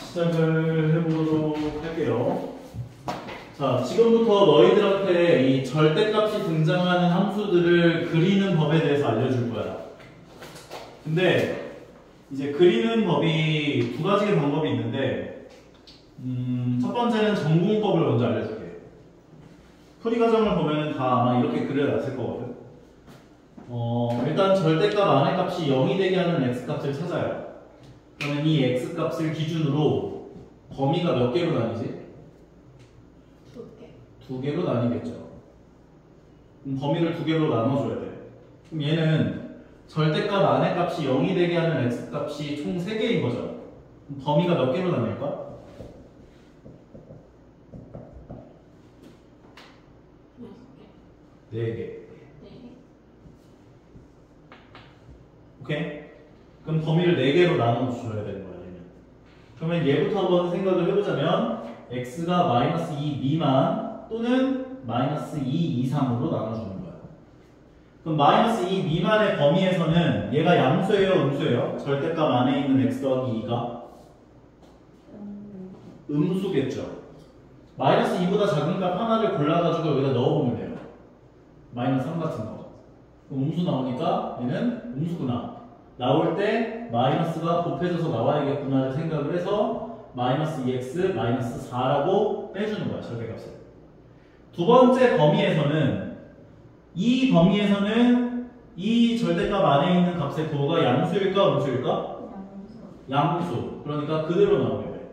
시작을 해보도록 할게요. 자, 지금부터 너희들한테 이 절대값이 등장하는 함수들을 그리는 법에 대해서 알려줄 거야. 근데 이제 그리는 법이 두 가지 방법이 있는데 첫 번째는 전공법을 먼저 알려줄게. 풀이 과정을 보면 다 아마 이렇게 그려놨을 거거든. 일단 절대값 안의 값이 0이 되게 하는 x값을 찾아요. 그러면 이 x값을 기준으로 범위가 몇 개로 나뉘지? 두 개로 나뉘겠죠. 범위를 두 개로 나눠줘야 돼. 그럼 얘는 절대값 안의 값이 0이 되게 하는 x값이 총 3개인 거죠. 그럼 범위가 몇 개로 나뉠까? 4개. 오케이? 그럼 범위를 4개로 나눠줘야 되는 거야, 얘는. 그러면 얘부터 한번 생각을 해보자면 x가 마이너스 2 미만 또는 마이너스 2 이상으로 나눠주는 거야. 그럼 마이너스 2 미만의 범위에서는 얘가 양수예요, 음수예요? 절대값 안에 있는 x 더하기 2가 음수겠죠. 마이너스 2보다 작은 값 하나를 골라가지고 여기다 넣어보면 돼요. 마이너스 3 같은 거. 그럼 음수 나오니까 얘는 음수구나. 나올 때 마이너스가 곱해져서 나와야겠구나를 생각을 해서 마이너스 2x 마이너스 4라고 빼주는 거야, 절대값을. 두 번째 범위에서는 이 범위에서는 이 절대값 안에 있는 값의 부호가 양수일까 음수일까? 양수. 그러니까 그대로 나오게 돼.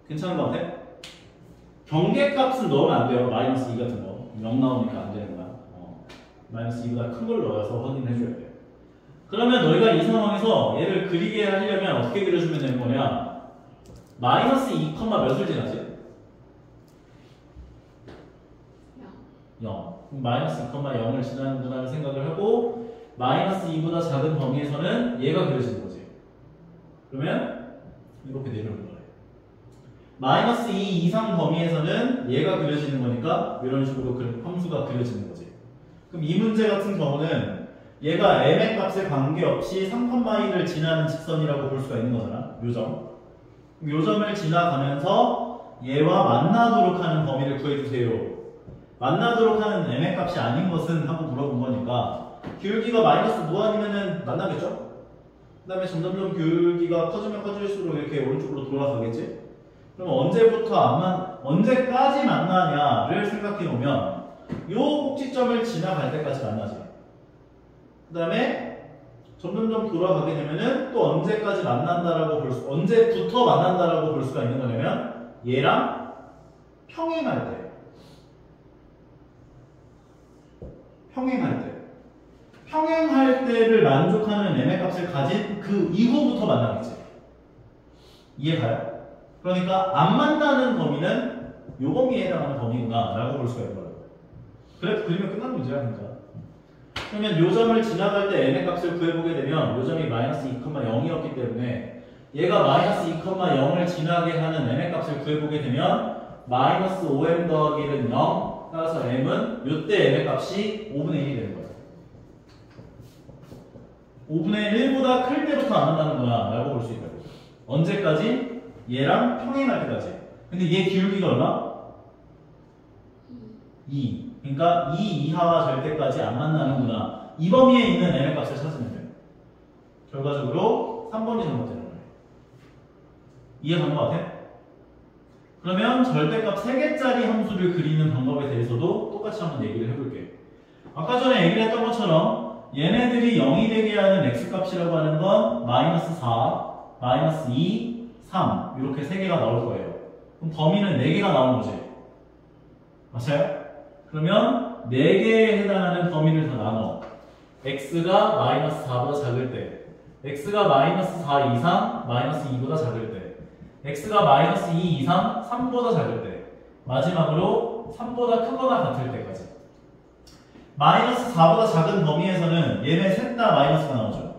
괜찮은 것 같아? 경계값은 넣으면 안 돼요. 마이너스 2 같은 거. 0 나오니까 안 되는 거야. 마이너스 2보다 큰 걸 넣어서 확인해 줘야 돼. 그러면 너희가 이 상황에서 얘를 그리게 하려면 어떻게 그려주면 되는 거냐? 마이너스 2, 몇을 지나지? 0. 그럼 마이너스 2, 0을 지나는구나를 생각을 하고 마이너스 2보다 작은 범위에서는 얘가 그려지는 거지. 그러면 이렇게 내려오는 거예요. 마이너스 2 이상 범위에서는 얘가 그려지는 거니까 이런 식으로 함수가 그려지는 거지. 그럼 이 문제 같은 경우는 얘가 m의 값에 관계없이 3,2를 지나는 직선이라고 볼 수가 있는 거잖아. 요점. 그럼 요점을 지나가면서 얘와 만나도록 하는 범위를 구해주세요. 만나도록 하는 m의 값이 아닌 것은 하고 물어본 거니까 기울기가 마이너스 무한이면은 만나겠죠? 그 다음에 점점점 기울기가 커지면 커질수록 이렇게 오른쪽으로 돌아가겠지? 그럼 언제까지 만나냐를 생각해 보면 요 꼭지점을 지나갈 때까지 만나지. 그 다음에 점점점 돌아가게 되면은 또 언제부터 만난다라고 볼 수가 있는 거냐면 얘랑 평행할 때를 만족하는 m의 값을 가진 그 이후부터 만나겠지. 이해가요? 그러니까 안 만나는 범위는 요 범위에 해당하는 범위구나 라고 볼 수가 있는 거예요. 그래 그리면 끝난 문제야. 그러니까 그러면 요점을 지나갈 때 m의 값을 구해보게 되면 요점이 마이너스 2, 0이었기 때문에 얘가 마이너스 2, 0을 지나게 하는 m의 값을 구해보게 되면 마이너스 5m 더하기는 0 따라서 m은 요때 m의 값이 5분의 1이 되는 거예요. 5분의 1보다 클 때부터 안 만나는구나 라고 볼 수 있다고. 언제까지? 얘랑 평행할 때까지. 근데 얘 기울기가 얼마? 2. 그러니까 2 이하와 절대까지 안 만나는구나. 이 범위에 있는 m의 값을 찾으면 돼요. 결과적으로 3번이 잘못되는 거예요. 이해가는 것 같아? 그러면 절대값 3개짜리 함수를 그리는 방법에 대해서도 똑같이 한번 얘기를 해볼게요. 아까 전에 얘기를 했던 것처럼 얘네들이 0이 되게 하는 x값이라고 하는 건 마이너스 4, 마이너스 2, 3 이렇게 3개가 나올 거예요. 그럼 범위는 4개가 나오는 거지. 맞아요? 그러면 4개에 해당하는 범위를 다 나눠. x가 마이너스 4보다 작을 때, x가 마이너스 4 이상 마이너스 2보다 작을 때, x가 마이너스 2 이상 3보다 작을 때, 마지막으로 3보다 크거나 같을 때까지. 마이너스 4보다 작은 범위에서는 얘네 셋 다 마이너스가 나오죠.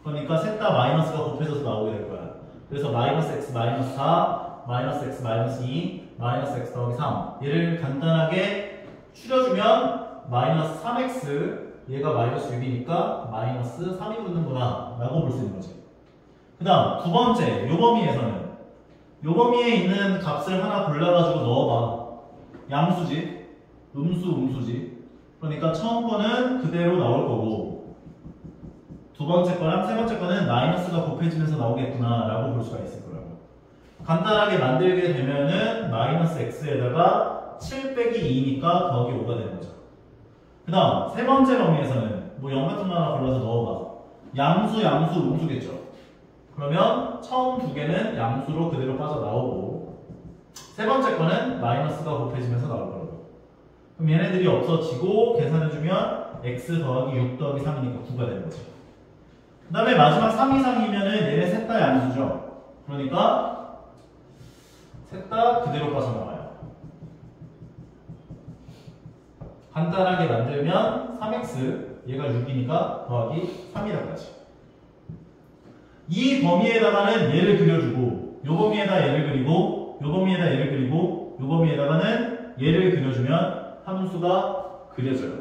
그러니까 셋 다 마이너스가 곱해져서 나오게 될 거야. 그래서 마이너스 x 마이너스 4, 마이너스 x 마이너스 2, 마이너스 x 더하기 3 얘를 간단하게 추려주면 마이너스 3x 얘가 마이너스 6이니까 마이너스 3이 붙는구나 라고 볼 수 있는 거지. 그 다음 두 번째 요 범위에서는 요 범위에 있는 값을 하나 골라가지고 넣어봐. 양수지, 음수지. 그러니까 처음 거는 그대로 나올 거고 두 번째 거랑 세 번째 거는 마이너스가 곱해지면서 나오겠구나 라고 볼 수가 있을 거라고. 간단하게 만들게 되면은 마이너스 x에다가 7 빼기 2니까 더하기 5가 되는 거죠. 그 다음 세 번째 범위에서는 뭐 0 같은 거 하나 골라서 넣어봐. 양수, 음수겠죠. 그러면 처음 두 개는 양수로 그대로 빠져나오고 세 번째 거는 마이너스가 곱해지면서 나올 거라고. 그럼 얘네들이 없어지고 계산해주면 x 더하기 6 더하기 3이니까 9가 되는 거죠. 그 다음에 마지막 3 이상이면은 얘네 셋 다 양수죠. 그러니까 셋 다 그대로 빠져나와요. 간단하게 만들면 3x 얘가 6이니까 더하기 3이라까지. 이 범위에다가는 얘를 그려주고 요 범위에다 얘를 그리고 요 범위에다 얘를 그리고 요 범위에다가는 얘를 그려주면 함수가 그려져요.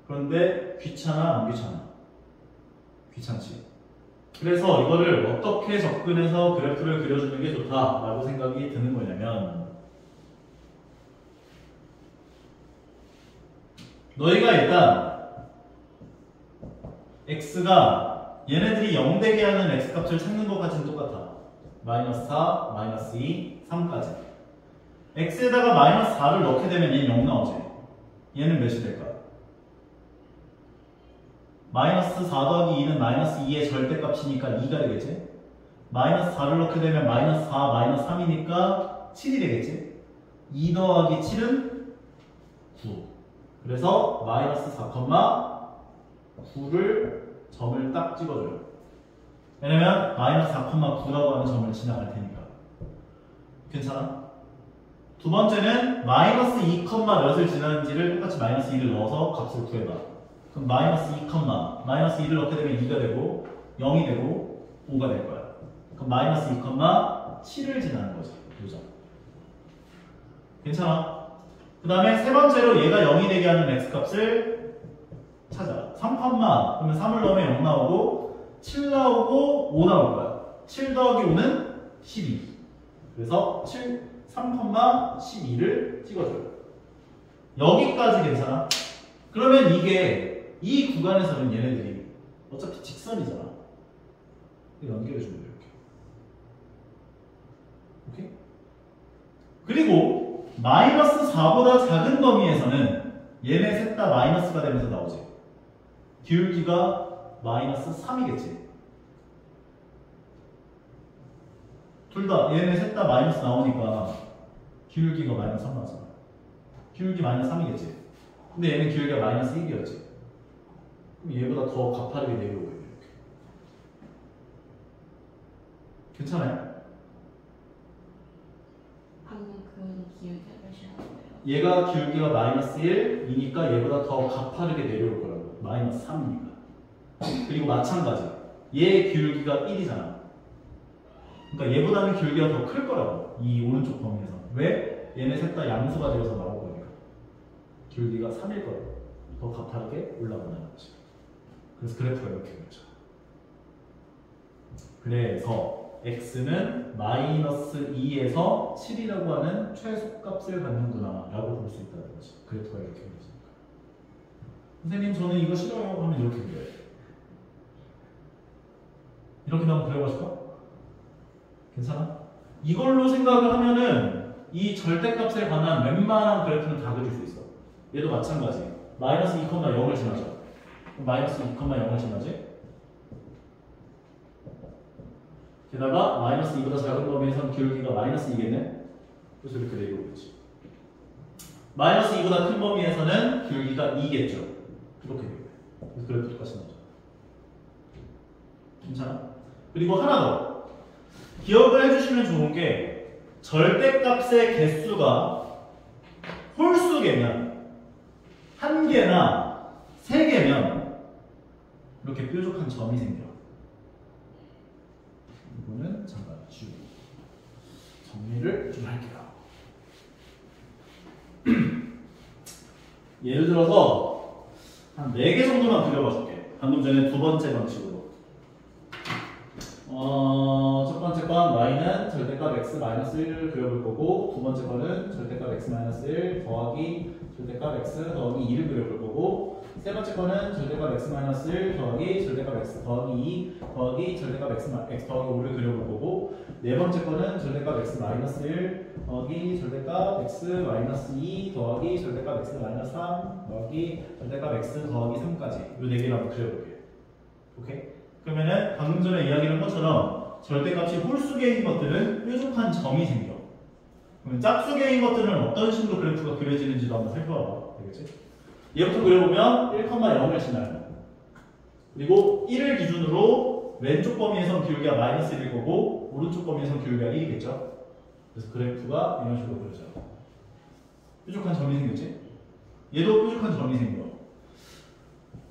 그런데 귀찮아 안 귀찮아? 귀찮지. 그래서 이거를 어떻게 접근해서 그래프를 그려주는 게 좋다라고 생각이 드는 거냐면 너희가 일단 x가 얘네들이 0 되게 하는 x값을 찾는 것까지는 똑같아. 마이너스 4, 마이너스 2, 3까지. x에다가 마이너스 4를 넣게 되면 얘는 0 나오지. 얘는 몇이 될까? 마이너스 4 더하기 2는 마이너스 2의 절대값이니까 2가 되겠지? 마이너스 4를 넣게 되면 마이너스 4, 마이너스 3이니까 7이 되겠지? 2 더하기 7은 9. 그래서 마이너스 4,9를 점을 딱 찍어줘요. 왜냐면 마이너스 4,9라고 하는 점을 지나갈 테니까. 괜찮아? 두 번째는 마이너스 2, 몇을 지나는지를 똑같이 마이너스 2를 넣어서 값을 구해봐. 그럼 마이너스 2, 마이너스 2를 넣게 되면 2가 되고 0이 되고 5가 될 거야. 그럼 마이너스 2, 7을 지나는 거지. 요점. 괜찮아? 그 다음에 세 번째로 얘가 0이 되게 하는 x값을 찾아. 3, 그러면 3을 넣으면 0 나오고 7 나오고 5 나올 거야. 7 더하기 5는 12. 그래서 3, 12를 찍어줘요. 여기까지 괜찮아? 그러면 이게 이 구간에서는 얘네들이 어차피 직선이잖아. 연결해주면 돼. 이렇게. 오케이? 그리고 마이너스 4보다 작은 범위에서는 얘네 셋 다 마이너스가 되면서 나오지. 기울기가 마이너스 3이겠지. 둘 다 얘네 셋 다 마이너스 나오니까 기울기가 마이너스 3 나왔잖아. 기울기 마이너스 3이겠지. 근데 얘는 기울기가 마이너스 1이었지. 그럼 얘보다 더 가파르게 내려오고 있네. 이렇게. 괜찮아요? 방금 그 기울기가 몇이라는 거예요? 얘가 기울기가 마이너스 1이니까 얘보다 더 가파르게 내려올 거라고. 마이너스 3이니까. 그리고 마찬가지. 얘 기울기가 1이잖아. 그러니까 얘보다는 기울기가 더 클 거라고. 이 오른쪽 범위에서. 왜? 얘네 셋 다 양수가 되어서 나올 거니까. 기울기가 3일 거라고. 더 가파르게 올라간다는 거지. 그래서 그래프가 이렇게 그려져. 그래서 x는 마이너스 2에서 7이라고 하는 최소값을 갖는구나 라고 볼 수 있다는 거지. 그래프가 이렇게 그려지니까. 선생님 저는 이거 싫어요 하면 이렇게 그려요. 이렇게 한번 그려보실까? 괜찮아? 이걸로 생각을 하면은 이 절대값에 관한 웬만한 그래프는 다 그릴 수 있어. 얘도 마찬가지. 마이너스 2,0을 지나죠. 마이너스 2,0을 지나지. 게다가 마이너스 2보다 작은 범위에선 기울기가 마이너스 2겠네. 그래서 이렇게 내려오고 있지. 마이너스 2보다 큰 범위에서는 기울기가 2겠죠. 이렇게 돼요. 그래서 그래프 똑같이 나오죠. 괜찮아? 그리고 하나 더. 기억을 해주시면 좋은 게 절대값의 개수가 홀수개면 한 개나 세 개면 이렇게 뾰족한 점이 생겨. 이거는 잠깐 지우고 정리를 좀 할게요. 예를 들어서 한 4개 정도만 그려봐 줄게. 방금 전에 두 번째 방식으로. 첫 번째 건 y는 절대값 x 마이너스 1을 그려볼 거고, 두 번째 거는 절대값 x 마이너스 1 더하기 절대값 x 더하기 2를 그려볼 거고, 세 번째 거는 절대값 x 마이너스 1 더하기 절대값 x 더하기 2 더하기 절대값 x 더하기 5를 그려볼 거고, 네 번째 거는 절대값 x 마이너스 1 더하기 절대값 x 마이너스 2 더하기 절대값 x 마이너스 3 더하기 절대값 x 더하기 3까지 이 네 개를 한번 그려볼게요. 오케이? 그러면은 방금 전에 이야기한 것처럼 절대값이 홀수계인 것들은 뾰족한 점이 생겨. 그러면 짝수계인 것들은 어떤 식으로 그래프가 그려지는지도 한번 살펴봐봐. 되겠지? 얘부터 그려보면 1,0을 지나요. 그리고 1을 기준으로 왼쪽 범위에선 기울기가 마이너스 1일 거고, 오른쪽 범위에선 기울기가 1이겠죠? 그래서 그래프가 이런 식으로 그려져요. 뾰족한 점이 생겼지? 얘도 뾰족한 점이 생겨.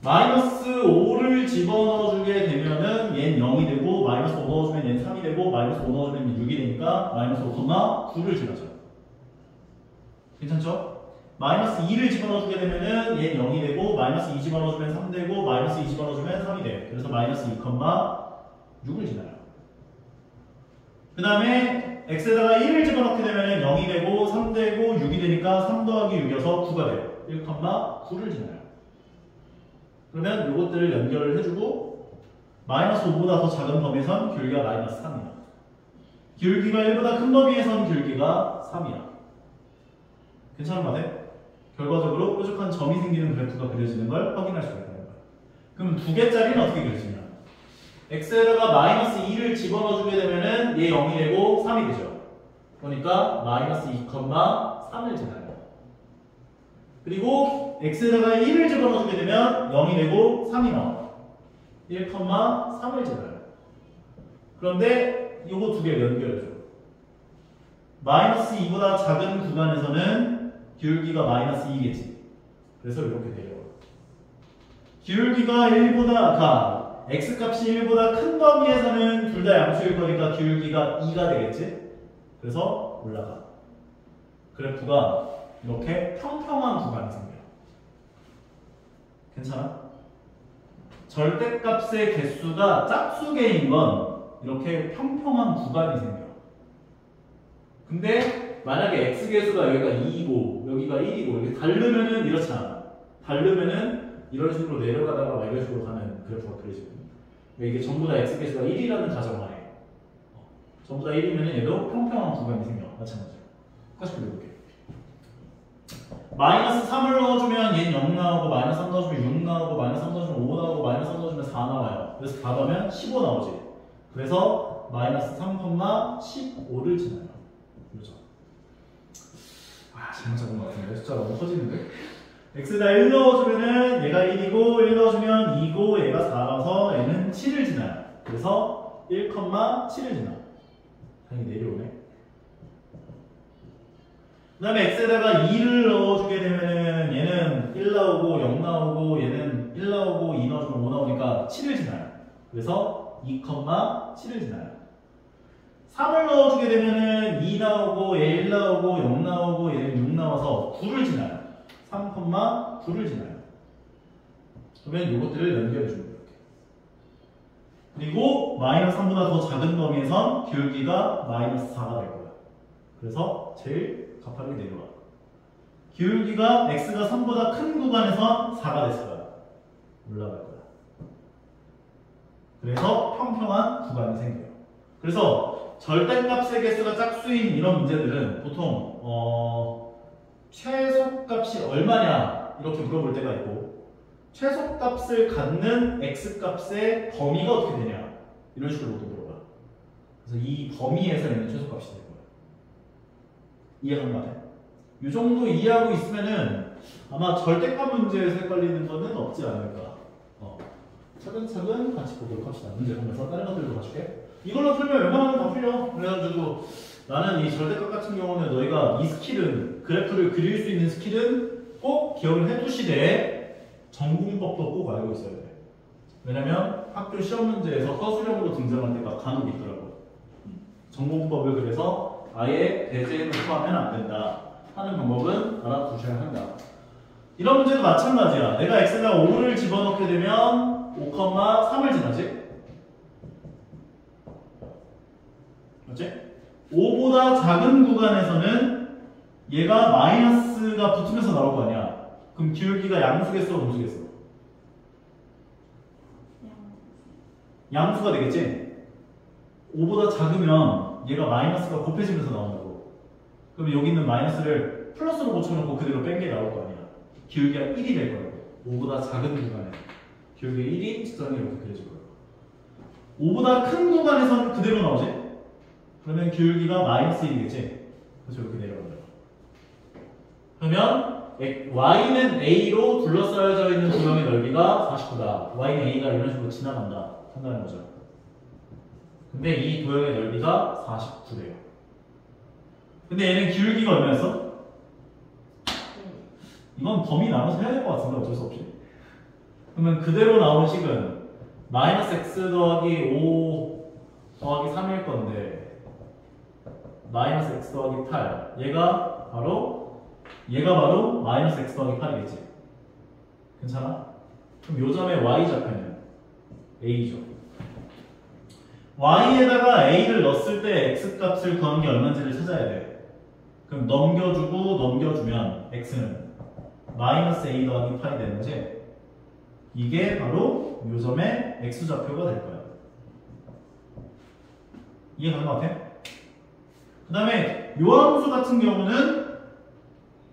마이너스 5를 집어넣어주게 되면은 얘는 0이 되고, 마이너스 5 넣어주면 얘는 3이 되고, 마이너스 5 넣어주면 6이 되니까 마이너스 5,9를 지나죠. 괜찮죠? 마이너스 2를 집어넣어주게 되면은 얘는 0이 되고, 마이너스 2 집어넣어주면 3 되고, 마이너스 2 집어넣어주면 3이 돼요. 그래서 마이너스 2,6을 지나요. 그 다음에 x에다가 1을 집어넣게 되면은 0이 되고, 3 되고, 6이 되니까 3 더하기 6이어서 9가 돼요. 1,9를 지나요. 그러면 이것들을 연결을 해주고, 마이너스 5보다 더 작은 범위에선 기울기가 마이너스 3이야. 기울기가 1보다 큰 범위에선 기울기가 3이야. 괜찮은 거 같아? 결과적으로 뾰족한 점이 생기는 그래프가 그려지는 걸 확인할 수가 있다는 거야. 그럼 두 개짜리는 어떻게 그려지냐? x에다가 마이너스 2를 집어넣어주게 되면은 얘 0이 되고 3이 되죠. 그러니까 마이너스 2,3을 지나요. 그리고 x에다가 1을 집어넣어주게 되면 0이 되고 3이 나와. 1,3을 지나요. 그런데 요거 두 개를 연결해줘. 마이너스 2보다 작은 구간에서는 기울기가 마이너스 2겠지. 그래서 이렇게 내려와. 기울기가 1보다, x값이 1보다 큰 범위에서는 둘 다 양수일 거니까 기울기가 2가 되겠지. 그래서 올라가. 그래프가 이렇게 평평한 구간이 생겨요. 괜찮아? 절대값의 개수가 짝수계인 건 이렇게 평평한 구간이 생겨. 근데 만약에 x계수가 여기가 2이고 여기가 1이고 이렇게 다르면은 이렇잖아. 다르면은 이런 식으로 내려가다가 막 이런 식으로 가는 그래프가 그려지거든요. 이게 전부 다 x계수가 1이라는 가정하에 전부 다 1이면 얘도 평평한 구간이 생겨. 마찬가지로. 다시 그려볼게. 마이너스 3을 넣어주면 얘는 0 나오고, 마이너스 3 넣어주면 6 나오고, 마이너스 3 넣어주면 5 나오고, 마이너스 3 넣어주면 4 나와요. 그래서 다 더하면 15 나오지. 그래서 마이너스 3,15를 지나요. 그렇죠? 잘못 잡은 것 같은데 숫자가 너무 커지는데? x에다 1 넣어주면은 얘가 1이고, 1 넣어주면 2고, 얘가 4라서 얘는 7을 지나요. 그래서 1,7을 지나. 당연히 내려오네. 그 다음에 x에다가 2를 넣어주게 되면은 얘는 1 나오고 0 나오고, 얘는 1 나오고 2 넣어주면 5 나오니까 7을 지나요. 그래서 2,7을 지나요. 3을 넣어주게 되면은 2 나오고, 얘 1 나오고, 0 나오고, 얘는 6 나와서 9를 지나요. 3,9를 지나요. 그러면 이것들을 연결해주는 거예요. 그리고 마이너스 3보다 더 작은 범위에선 기울기가 마이너스 4가 될 거야. 그래서 제일 가파르게 내려와. 기울기가 x가 3보다 큰 구간에선 4가 됐을 거야. 올라갈 거야. 그래서 평평한 구간이 생겨요. 그래서 절대값의 개수가 짝수인 이런 문제들은 보통 최소값이 얼마냐 이렇게 물어볼 때가 있고, 최소값을 갖는 x값의 범위가 어떻게 되냐 이런 식으로 물어봐. 그래서 이 범위에서 있는 최소값이 될 거야. 이해가 가네? 이 정도 이해하고 있으면은 아마 절대값 문제에서 헷갈리는 거는 없지 않을까. 차근차근 같이 보도록 합시다. 문제 보면서 다른 것들도 봐줄게. 이걸로 풀면 웬만하면 다 풀려. 그래가지고 나는 이 절대값 같은 경우는 너희가 이 스킬은, 그래프를 그릴 수 있는 스킬은 꼭 기억을 해두시되 전공법도 꼭 알고 있어야 돼. 왜냐면 학교 시험 문제에서 서술형으로 등장할 때가 간혹 있더라고. 전공법을 그래서 아예 배제해놓고 하면 안 된다 하는 방법은 알아두셔야 한다. 이런 문제도 마찬가지야. 내가 x에다 5를 집어넣게 되면 5,3을 지나지? 맞지? 5보다 작은 구간에서는 얘가 마이너스가 붙으면서 나올 거 아니야. 그럼 기울기가 양수겠어, 음수겠어? 양수가 되겠지? 5보다 작으면 얘가 마이너스가 곱해지면서 나온다고. 그러면 여기 있는 마이너스를 플러스로 고쳐놓고 그대로 뺀 게 나올 거 아니야. 기울기가 1이 될 거라고. 5보다 작은 구간에 기울기가 1인 직선이 이렇게 그려질 거예요. 5보다 큰 구간에서는 그대로 나오지? 그러면 기울기가 마이너스 1이겠지? 그래서 이렇게 내려간다. 그러면 y는 a로 둘러싸여져 있는 도형의 넓이가 49다. y는 a가 이런 식으로 지나간다. 한다는 거죠. 근데 이 도형의 넓이가 49래요. 근데 얘는 기울기가 얼마였어? 이건 범위 나눠서 해야 될 것 같은데 어쩔 수 없이. 그러면 그대로 나오는 식은 마이너스 x 더하기 5 더하기 3일 건데 마이너스 x 더하기 8 얘가 바로 마이너스 x 더하기 8이겠지. 괜찮아? 그럼 요 점의 y좌표는 a죠. y에다가 a를 넣었을 때 x 값을 구한 게 얼마인지를 찾아야 돼. 그럼 넘겨주고 넘겨주면 x는 마이너스 a 더하기 8이 되는 거지. 이게 바로 요 점의 x좌표가 될 거야. 이해가는 것 같아? 그 다음에 요 함수 같은 경우는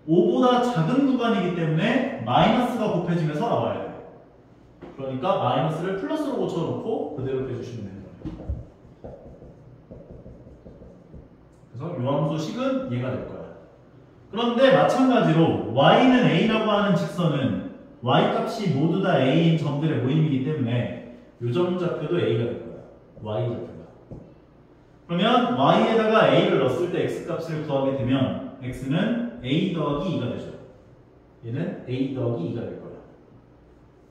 5보다 작은 구간이기 때문에 마이너스가 곱해지면서 나와야 돼. 그러니까 마이너스를 플러스로 고쳐놓고 그대로 빼주시면 되는 거예요. 그래서 요 함수 식은 얘가 될 거야. 그런데 마찬가지로 y는 a라고 하는 직선은 y 값이 모두 다 a인 점들의 모임이기 때문에 요 점 좌표도 a가 될 거야. y 좌표가. 그러면 y에다가 a를 넣었을 때 x 값을 구하게 되면 x는 a 더하기 2가 되죠. 얘는 a 더하기 2가 될 거야.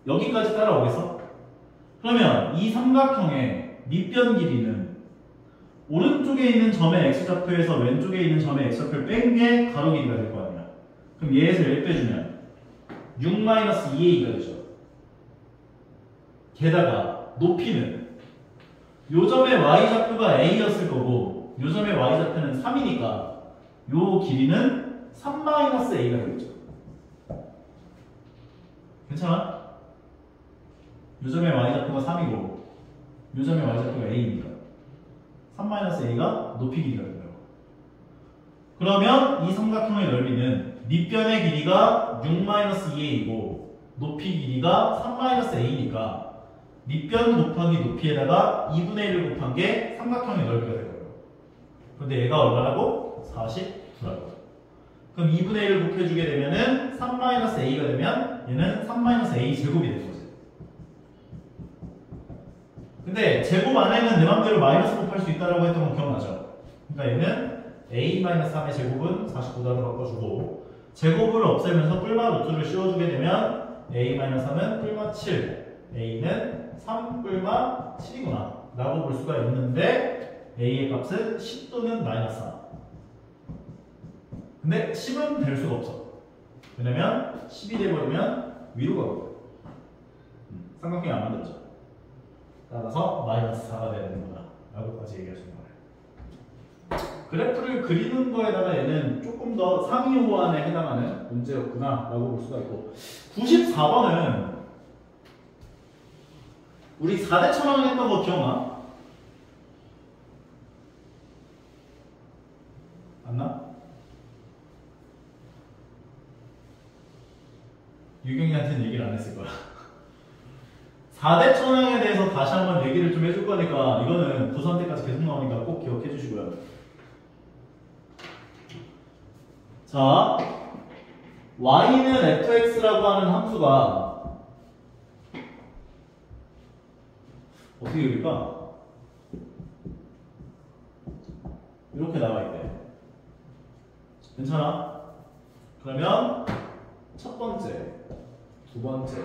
여기까지 따라오겠어? 그러면 이 삼각형의 밑변 길이는 오른쪽에 있는 점의 x좌표에서 왼쪽에 있는 점의 x좌표를 뺀 게 가로 길이가 될 거 아니야. 그럼 얘에서 1 빼주면 6-2a가 되죠. 게다가 높이는 요 점의 y좌표가 a였을 거고 요 점의 y좌표는 3이니까 요 길이는 3-a가 되겠죠. 괜찮아? 요 점의 y좌표가 3이고 요 점의 y좌표가 a입니다. 3-a가 높이 길이가 돼요. 그러면 이 삼각형의 넓이는 밑변의 길이가 6-2a이고 높이 길이가 3-a니까 밑변 곱하기 높이에다가 2분의 1을 곱한 게 삼각형의 넓이가 되고요. 그런데 얘가 얼마라고? 49라고. 그럼 2분의 1을 곱해주게 되면은 3-a가 되면 얘는 3-a 제곱이 되는 거지. 근데 제곱 안에는 내 맘대로 마이너스 곱할 수 있다라고 했던 거 기억나죠? 그러니까 얘는 a-3의 제곱은 49다로 바꿔주고 제곱을 없애면서 뿔마 루트를 씌워주게 되면 a-3은 뿔마 7 a는 3 뿔마 7이구나 라고 볼 수가 있는데 a의 값은 10 또는 마이너스 4. 근데 10은 될 수가 없어. 왜냐면 10이 돼버리면 위로 가거든. 삼각형이 안 만들어져. 따라서 마이너스 4가 되는구나 라고까지 얘기할 수 있는 거예요. 그래프를 그리는 거에다가 얘는 조금 더 상위 호환에 해당하는 문제였구나 라고 볼 수가 있고 94번은 우리 4대 천왕 했던 거 기억나? 안 나? 유경이한테는 얘기를 안 했을 거야. 4대 천왕에 대해서 다시 한번 얘기를 좀 해줄 거니까 이거는 부산 때까지 계속 나오니까 꼭 기억해 주시고요. 자, y는 fx라고 하는 함수가 어떻게 그릴까? 이렇게 나와 있대. 괜찮아? 그러면 첫 번째, 두 번째,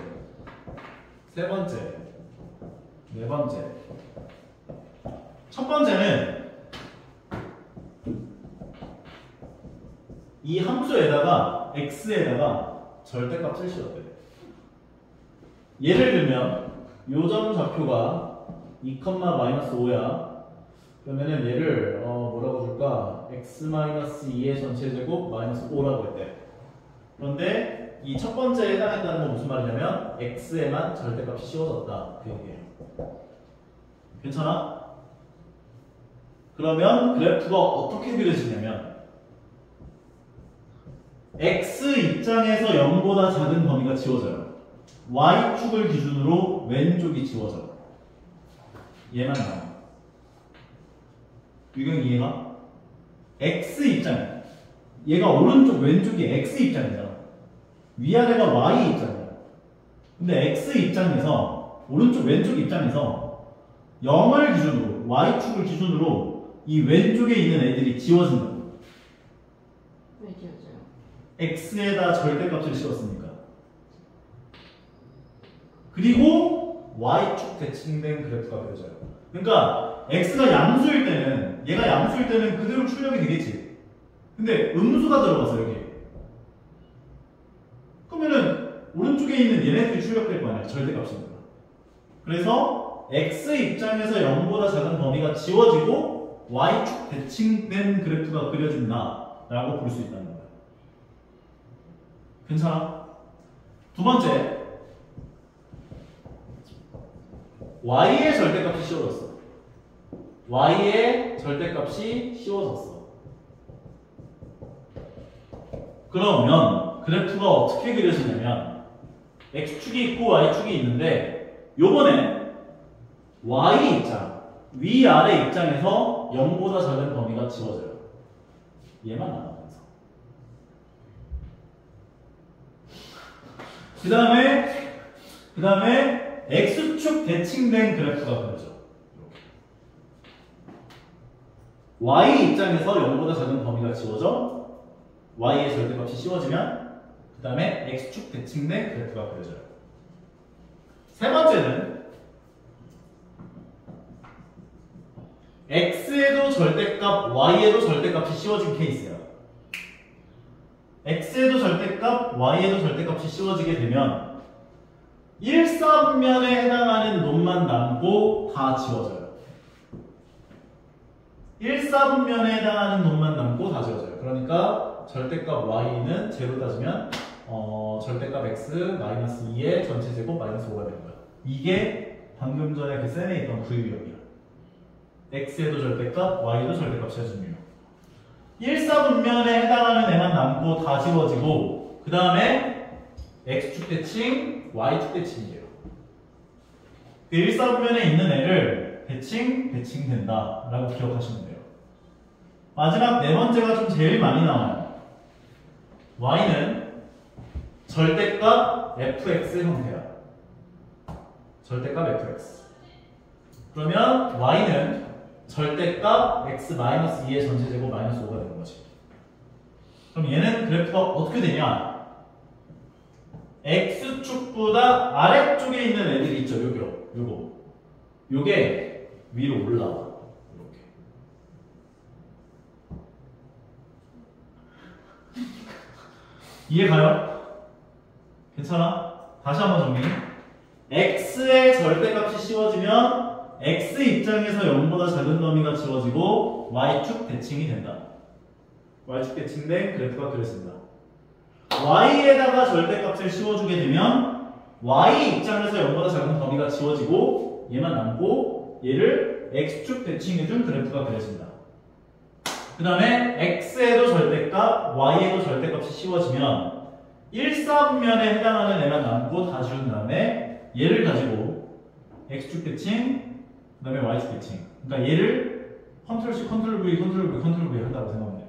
세 번째, 네 번째. 첫 번째는 이 함수에다가 x에다가 절대값을 씌웠대. 예를 들면 요 점 좌표가 2, -5야. 그러면은 얘를 뭐라고 줄까? x-2의 전체 제곱 마이너스 5라고 했대. 그런데 이 첫 번째에 해당했다는 건 무슨 말이냐면 x에만 절대값이 씌워졌다. 그 얘기예요. 괜찮아? 그러면 그래프가 어떻게 그려지냐면 x 입장에서 0보다 작은 범위가 지워져요. y축을 기준으로 왼쪽이 지워져요. 얘만 나와. 유경 이해가? x 입장. 얘가 오른쪽 왼쪽이 x 입장이잖아. 위아래가 y 입장이야. 근데 x 입장에서 오른쪽 왼쪽 입장에서 0을 기준으로 y축을 기준으로 이 왼쪽에 있는 애들이 지워진다고. 왜 지워져요? x에다 절대값을 씌웠으니까. 그리고 y축 대칭된 그래프가 그려져요. 그러니까 x가 양수일 때는 얘가 양수일 때는 그대로 출력이 되겠지. 근데 음수가 들어가서 여기. 그러면은 오른쪽에 있는 얘네들이 출력될 거 아니야. 절대값이니까. 그래서 x 입장에서 0보다 작은 범위가 지워지고 y축 대칭된 그래프가 그려진다 라고 볼 수 있다는 거야. 괜찮아? 두 번째, y의 절대값이 씌워졌어. y의 절대값이 씌워졌어. 그러면 그래프가 어떻게 그려지냐면 x축이 있고 y축이 있는데 요번에 y 입장, 위아래 입장에서 0보다 작은 범위가 지워져요. 얘만 남아면서. 그 다음에 x축 대칭된 그래프가 그려져. y 입장에서 0보다 작은 범위가 지워져. y의 절대값이 씌워지면 그 다음에 x축 대칭된 그래프가 그려져요. 세 번째는 x에도 절대값, y에도 절대값이 씌워진 케이스야. x에도 절대값, y에도 절대값이 씌워지게 되면 1사분면에 해당하는 놈만 남고 다 지워져요. 1사분면에 해당하는 놈만 남고 다 지워져요. 그러니까 절대값 y는 제로 따지면 절대값 x 마이너스 2의 전체 제곱 마이너스 5가 되는 거야. 이게 방금 전에 그 셈에 있던 그 유형이야. x에도 절대값, y에도 절대값 씌워진 유형. 1사분면에 해당하는 애만 남고 다 지워지고 그 다음에 x축 대칭, y축 대칭이에요. 그 1사분면에 있는 애를 대칭된다 라고 기억하시면 돼요. 마지막 네 번째가 좀 제일 많이 나와요. y는 절대값 fx 형태야. 절대값 fx. 그러면 y는 절대값 x-2의 전체제곱 마이너스 5가 되는 거지. 그럼 얘는 그래프가 어떻게 되냐? x축보다 아래쪽에 있는 애들이 있죠. 요게 위로 올라와. 이렇게. 이해가요? 괜찮아? 다시 한번 정리. x의 절대값이 씌워지면 x 입장에서 0보다 작은 범위가 지워지고 y축 대칭이 된다. y축 대칭된 그래프가 그려진다. y에다가 절대값을 씌워주게 되면 y 입장에서 0보다 작은 범위가 지워지고 얘만 남고 얘를 x축 대칭해준 그래프가 그려진다. 그 다음에 x에도 절대값, y에도 절대값이 씌워지면 1사분면에 해당하는 애만 남고 다 지운 다음에 얘를 가지고 x축 대칭, 그 다음에 y축 대칭. 그러니까 얘를 컨트롤 C, 컨트롤 V, 컨트롤 V, 컨트롤 V 한다고 생각하면 돼요.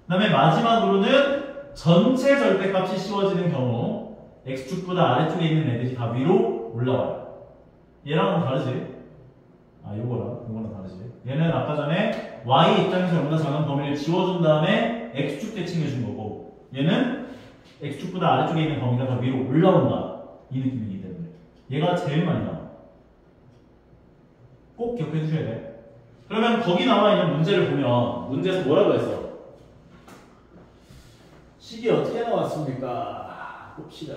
그 다음에 마지막으로는 전체 절대값이 씌워지는 경우 x축보다 아래쪽에 있는 애들이 다 위로 올라와요. 얘랑은 다르지? 요거랑 다르지? 얘는 아까 전에 y 입장에서 0보다 작은 범위를 지워준 다음에 x축 대칭해준 거고 얘는 x축보다 아래쪽에 있는 범위가 다 위로 올라온다. 이 느낌이기 때문에 얘가 제일 많이 나와. 꼭 기억해 주셔야 돼. 그러면 거기 나와 있는 문제를 보면 문제에서 뭐라고 했어? 식이 어떻게 나왔습니까? 봅시다.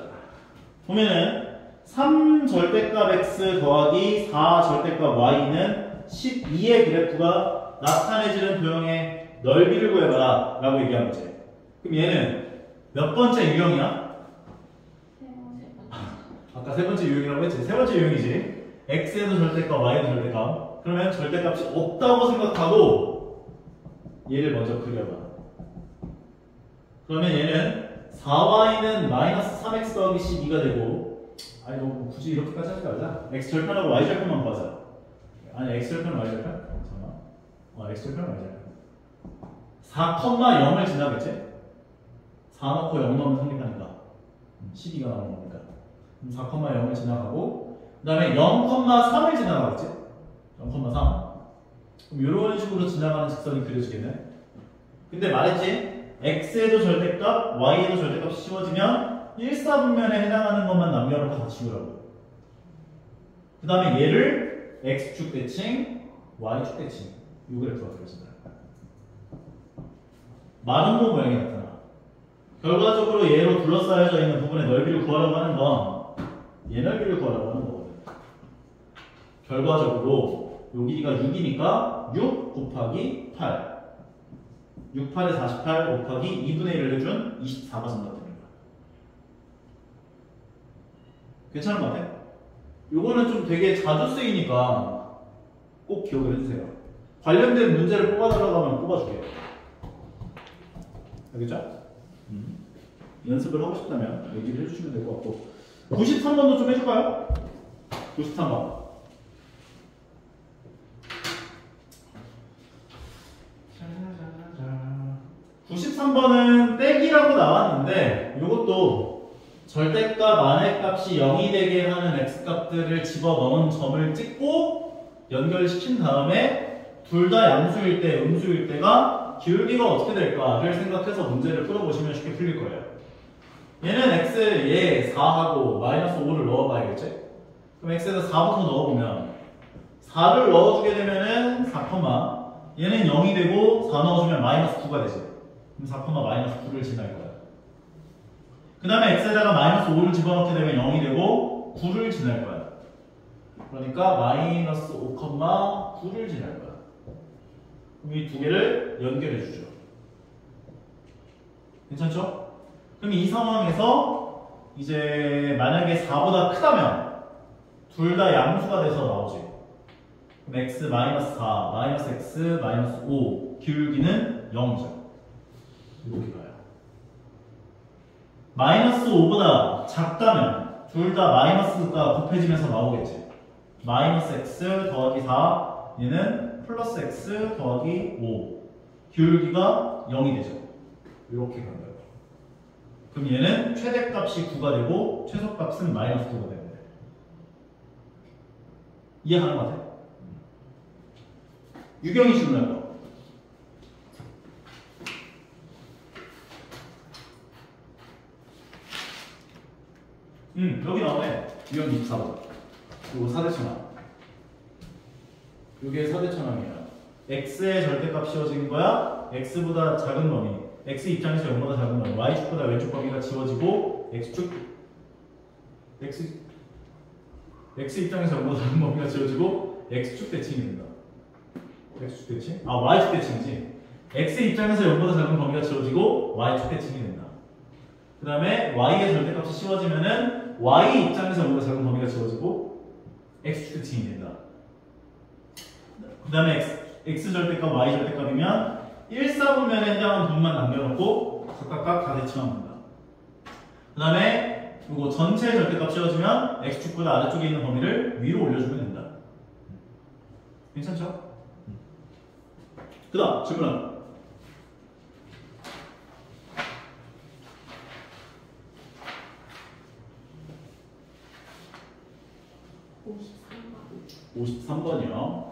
보면은 3절대값 x 더하기 4절대값 y는 12의 그래프가 나타내지는 도형의 넓이를 구해봐라 라고 얘기한 거지. 그럼 얘는 몇 번째 유형이야? 아까 세 번째 유형이라고 했지? 세 번째 유형이지. x에도 절대값, y에도 절대값. 그러면 절대값이 없다고 생각하고 얘를 먼저 그려봐. 그러면 얘는 4y는 마이너스 3x 더하기 12가 되고, 아니 너무 굳이 이렇게까지 하지 말자. x 절편하고 y 절편만 봐자. 아니 x 절편, y 절편? 잠깐만. x 절편, y 절편. 4,0을 지나겠지? 4 넣고 0 넣으면 성립하니까 12가 나오는 거니까 4,0을 지나가고 그 다음에 0,3을 지나가겠지? 0,3. 그럼 이런 식으로 지나가는 직선이 그려지겠네. 근데 말했지? x에도 절대값, y에도 절대값이 씌워지면 1사분면에 해당하는 것만 남겨놓고 다 지우라고. 그 다음에 얘를 x축 대칭, y축 대칭 이 그래프가 그려진다. 마름모 모양이 나타나. 결과적으로 얘로 둘러싸여져 있는 부분의 넓이를 구하려고 하는 건 얘 넓이를 구하려고 하는 거거든. 결과적으로 요 길이가 6이니까 6 곱하기 8 6, 8에 48 곱하기 2분의 1을 해준 24가 정답 되는 거야. 괜찮은 것 같아? 요거는 좀 되게 자주 쓰이니까 꼭 기억을 해주세요. 관련된 문제를 뽑아달라고 하면 뽑아줄게요. 알겠죠? 연습을 하고 싶다면 얘기를 해주시면 될 것 같고 93번도 좀 해줄까요? 93번 93번은 떼기라고 나왔는데 이것도 절대값, 만회값이 0이 되게 하는 x값들을 집어넣은 점을 찍고 연결시킨 다음에 둘 다 양수일 때, 음수일 때가 기울기가 어떻게 될까를 생각해서 문제를 풀어보시면 쉽게 풀릴 거예요. 얘는 x, 얘 4하고 마이너스 5를 넣어봐야겠지? 그럼 x에다 4부터 넣어보면 4를 넣어주게 되면은 4, 얘는 0이 되고 4 넣어주면 마이너스 9가 되지. 그럼 4, 마이너스 9를 지날 거야. 그 다음에 x에다가 마이너스 5를 집어넣게 되면 0이 되고 9를 지날 거야. 그러니까 마이너스 5, 9를 지날 거야. 그럼 이 두 개를 연결해 주죠. 괜찮죠? 그럼 이 상황에서 이제 만약에 4보다 크다면 둘 다 양수가 돼서 나오지. 그럼 x 마이너스 4, 마이너스 x 마이너스 5 기울기는 0이죠. 이렇게 가요. 마이너스 5보다 작다면 둘 다 마이너스가 곱해지면서 나오겠지. 마이너스 x 더하기 4 얘는 플러스 x 더하기 5 기울기가 0이 되죠. 이렇게 간다. 그럼 얘는 최대값이 9가 되고 최소값은 마이너스 9가 되는 거예요. 이해가는 것 같아요? 유경이 질문할 거. 여기 나오네. 유형 24번. 요거 4대천왕. 요게 4대천왕이에요. x의 절대값 씌워진 거야. x보다 작은 범위. x 입장에서 0보다 작은 범위. y축보다 왼쪽 범위가 지워지고 x축 x 입장에서 0보다 작은 범위가 지워지고 x축 대칭이 된다. x축 대칭? 아 y축 대칭이지. x 입장에서 0보다 작은 범위가 지워지고 y축 대칭이 된다. 그 다음에 y의 절대값이 씌워지면은 y 입장에서 0보다 작은 범위가 지워지고 x축 대칭이 된다. 그 다음에 x 절대값, y 절대값이면 1사분면에 해당하는 부분만 남겨놓고 각각 다 대칭하면 된다. 그 다음에 이거 전체 절대값 씌워지면 x축보다 아래쪽에 있는 범위를 위로 올려주면 된다. 괜찮죠? 그 다음 질문은 53번이요.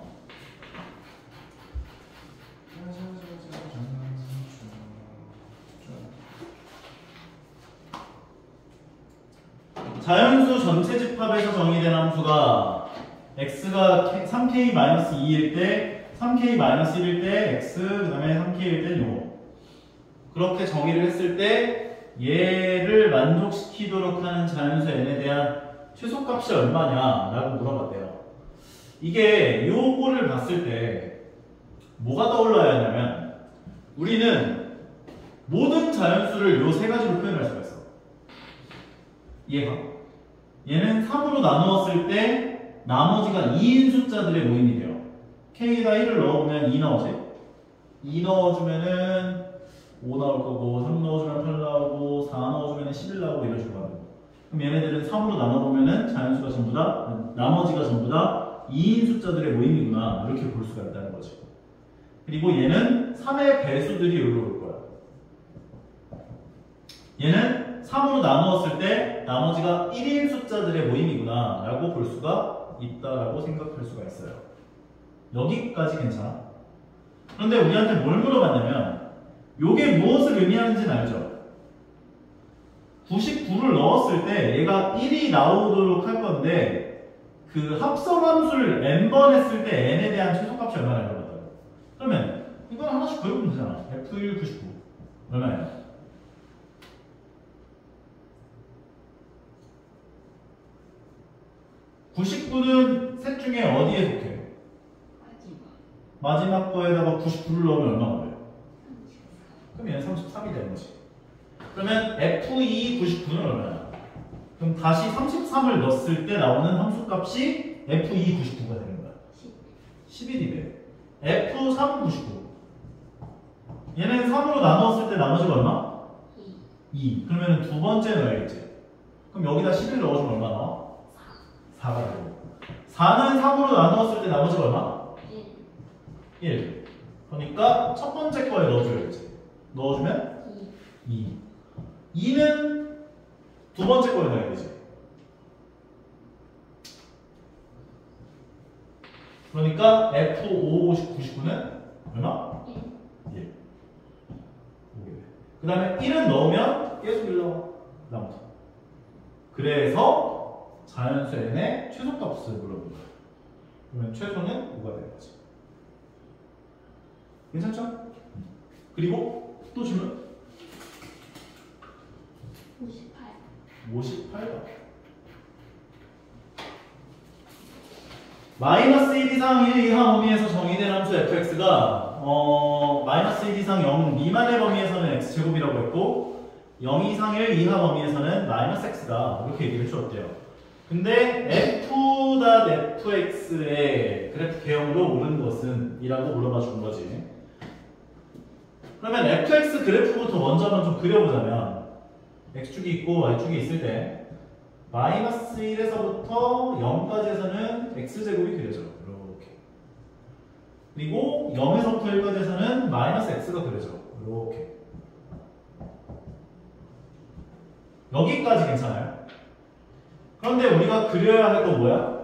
자연수 전체 집합에서 정의된 함수가 x가 3k-2일 때 3k-1일 때 x 그 다음에 3k일 때 요. 그렇게 정의를 했을 때 얘를 만족시키도록 하는 자연수 n에 대한 최소값이 얼마냐 라고 물어봤대요. 이게 요거를 봤을 때 뭐가 떠올라야 하냐면 우리는 모든 자연수를 요 세 가지로 표현할 수가 있어. 얘가 얘는 3으로 나누었을 때 나머지가 2인 숫자들의 모임이 돼요. K에다 1을 넣어보면 2 나오지? 2 넣어주면은 5 나올 거고 3 넣어주면 8 나오고 4 넣어주면 11 나오고 이런 식으로 하는 거. 그럼 얘네들은 3으로 나눠보면은 자연수가 전부 다 나머지가 전부 다 2인 숫자들의 모임이구나 이렇게 볼 수가 있다는 거지. 그리고 얘는 3의 배수들이 여기로 올 거야. 얘는 3으로 나누었을 때 나머지가 1인 숫자들의 모임이구나 라고 볼 수가 있다라고 생각할 수가 있어요. 여기까지 괜찮아? 그런데 우리한테 뭘 물어봤냐면 요게 무엇을 의미하는지는 알죠? 99를 넣었을 때 얘가 1이 나오도록 할 건데 그 합성함수를 n번 했을 때 n에 대한 최소값이 얼마나 나오거든? 그러면 이건 하나씩 그려보면 되잖아. F1 99 얼마예요? 99는 셋 중에 어디에 속해? 마지막 거에다가 99를 넣으면 얼마나 돼요? 그럼 얘는 33이 되는 거지. 그러면 F2 99는 얼마야? 그럼 다시 33을 넣었을 때 나오는 함수값이 F2 99가 되는 거야. 11이 돼. F3 99. 얘는 3으로 나누었을 때 나머지가 얼마? 2. 그러면 두 번째 넣어야겠지. 그럼 여기다 11 넣어주면 얼마 나와? 4가 되고. 4는 3으로 나누었을 때 나머지가 얼마? 1. 그러니까 첫 번째 거에 넣어줘야지. 넣어주면 2. 2는 두 번째 거에 넣어야 되지. 그러니까 F5 99는 얼마? 1. 그 다음에 1은 넣으면 계속 1 나와. 나부터. 그래서 자연수 n의 최소값을 물어본 거야. 그러면 최소는 5가 되는 거지. 괜찮죠? 그리고 또 질문? 58번. 마이너스 1 이상 1 이하 범위에서 정의된 함수 fx가 마이너스 1 이상 0 미만의 범위에서는 x제곱이라고 했고 0 이상 1 이하 범위에서는 마이너스 x다 이렇게 얘기를 해주었대요. 근데 f.fx의 그래프 개형으로 오른 것은? 이라고 물어봐 준 거지. 그러면 fx 그래프부터 먼저 한번 좀 그려보자면 x축이 있고 y축이 있을 때 마이너스 1에서부터 0까지에서는 x제곱이 그려져. 이렇게. 그리고 0에서부터 1까지에서는 마이너스 x가 그려져. 이렇게. 여기까지 괜찮아요? 그런데 우리가 그려야 할 건 뭐야?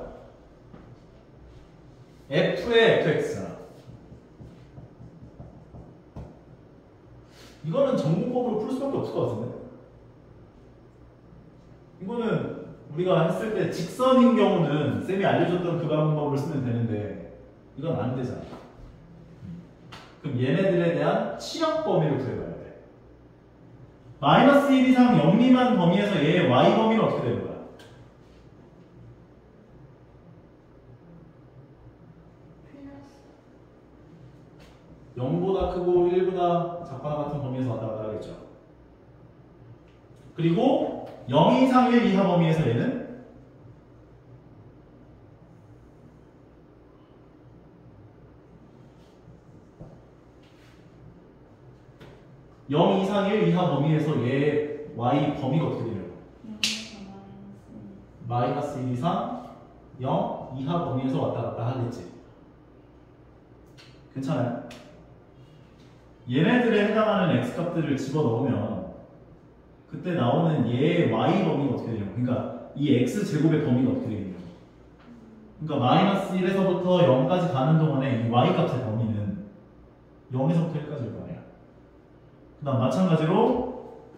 f의 fx잖아. 이거는 전공법으로 풀 수밖에 없을 것 같은데? 이거는 우리가 했을 때 직선인 경우는 쌤이 알려줬던 그 방법을 쓰면 되는데 이건 안 되잖아. 그럼 얘네들에 대한 치역 범위를 구해봐야 돼. 마이너스 1 이상 0 미만 범위에서 얘의 y 범위는 어떻게 되는 거야? 플러스 0보다 크고 1보다 작거나 같은 범위에서 왔다 갔다 하겠죠. 그리고 0 이상 1 이하 범위에서 얘는 0 이상 1 이하 범위에서 얘의 y 범위가 어떻게 되냐고? 마이너스 1 이상 0 이하 범위에서 왔다 갔다 하겠지. 괜찮아요? 얘네들에 해당하는 x값들을 집어넣으면 그때 나오는 얘의 y 범위가 어떻게 되냐고. 그러니까 이 x제곱의 범위가 어떻게 되냐고. 그러니까 마이너스 1에서부터 0까지 가는 동안에 이 y값의 범위는 0에서부터 1까지일 거 아니야. 그 다음 마찬가지로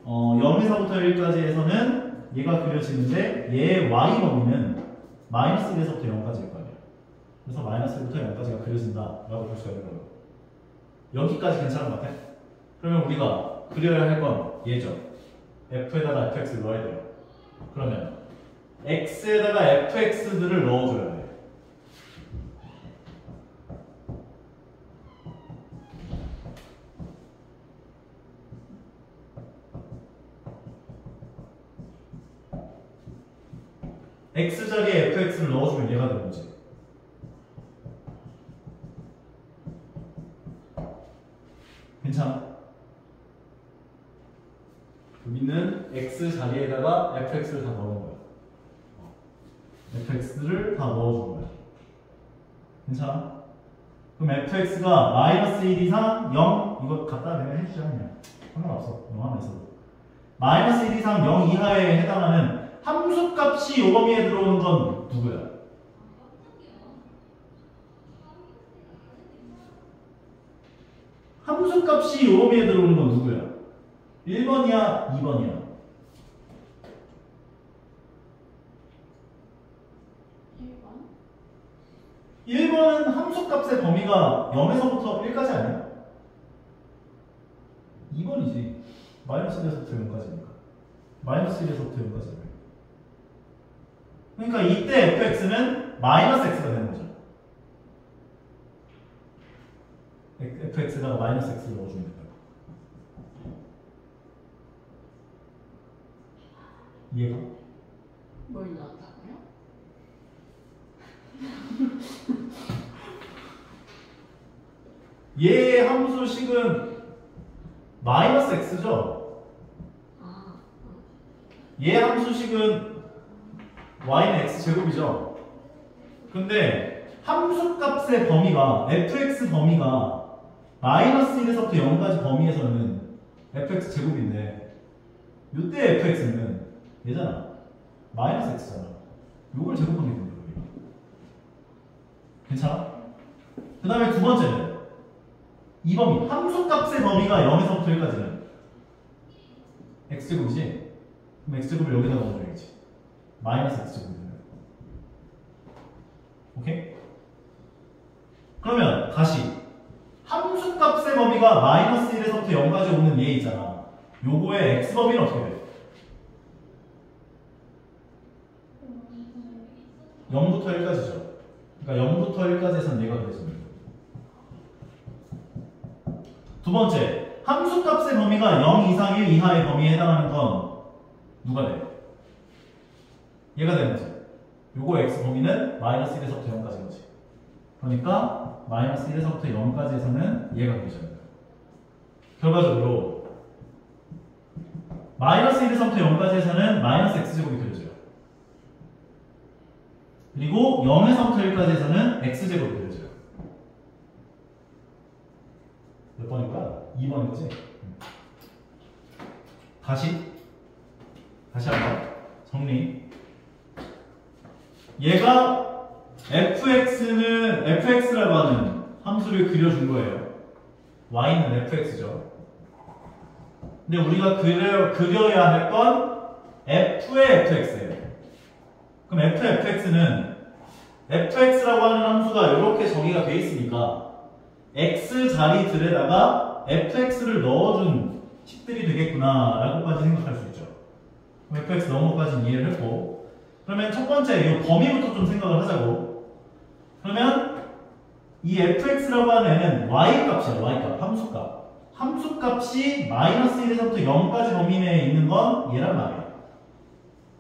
0에서부터 1까지에서는 얘가 그려지는데 얘의 y 범위는 마이너스 1에서부터 0까지일 거 아니야. 그래서 마이너스 1부터 0까지가 그려진다라고 볼 수가 있는 거예요. 여기까지 괜찮은 것 같아? 그러면 우리가 그려야 할 건 얘죠. f에다가 fx를 넣어야 돼요. 그러면 x에다가 fx들을 넣어줘야 돼. x 자리에 fx를 넣어주면 얘가 되는 거지. 괜찮아? 여기는 x 자리에다가 fx를 다 넣은 거야. fx를 다 넣어준 거야. 괜찮아? 그럼 fx가 마이너스 1 이상 0 이거 갖다 대면 해주자 그냥 상관없어. 0 하나 있어도 마이너스 1 이상 0 이하에 해당하는 함수값이 요 범위에 들어오는 건 누구야? 함수값이 요 범위에 들어오는 건 누구야? 1번이야? 2번이야? 1번은 함수값의 범위가 0에서부터 1까지 아니야? 2번이지. 마이너스 1에서부터 0까지니까. 마이너스 1에서부터 0까지. 그러니까 이때 fx는 마이너스 x가 되는 거죠. fx가 마이너스 x를 넣어주면 된다. 이해가? 뭘 넣었다고요? 얘의 함수식은 마이너스 x죠? 얘의 함수식은 y는 x제곱이죠? 근데 함수값의 범위가 fx 범위가 마이너스 1에서부터 0까지 범위에서는 fx제곱인데 이때 fx는 얘잖아. 마이너스 x잖아. 요걸 제곱하면 됩니다. 괜찮아? 그 다음에 두 번째는 이 범위, 함수값의 범위가 0에서부터 1까지는 x제곱이지? 그럼 x제곱을 여기다 넣어줘야지. 마이너스 x제곱이 되는 거야. 오케이? 그러면 다시 함수값의 범위가 마이너스 1에서부터 0까지 오는 얘 있잖아. 요거의 x범위는 어떻게 돼? 0부터 1까지죠. 그러니까 0부터 1까지에서는 얘가 되겠습니다. 두 번째, 함수값의 범위가 0 이상 1 이하의 범위에 해당하는 건 누가 돼? 얘가 되는 거지. 요거 x 범위는 마이너스 1에서부터 0까지인 거지. 그러니까 마이너스 1에서부터 0까지에서는 얘가 되죠. 결과적으로 마이너스 1에서부터 0까지에서는 마이너스 x제곱이 그려져요. 그리고 0에서부터 1까지에서는 x제곱이 그려져요. 몇 번일까? 2번이지? 다시 한번 정리. 얘가 fx라고 하는 함수를 그려준 거예요. y는 fx죠. 근데 우리가 그려야 할 건 f의 fx예요. 그럼 fx는 fx라고 하는 함수가 이렇게 정의가 돼 있으니까 x 자리들에다가 fx를 넣어준 식들이 되겠구나 라고까지 생각할 수 있죠. 그럼 fx 넣은 것까지는 이해를 했고, 그러면 첫 번째 이 범위부터 좀 생각을 하자고. 그러면 이 fx라고 하는 애는 y값이야. y값, 함수값. 함수값이 마이너스 1에서부터 0까지 범위 내에 있는 건 얘란 말이야.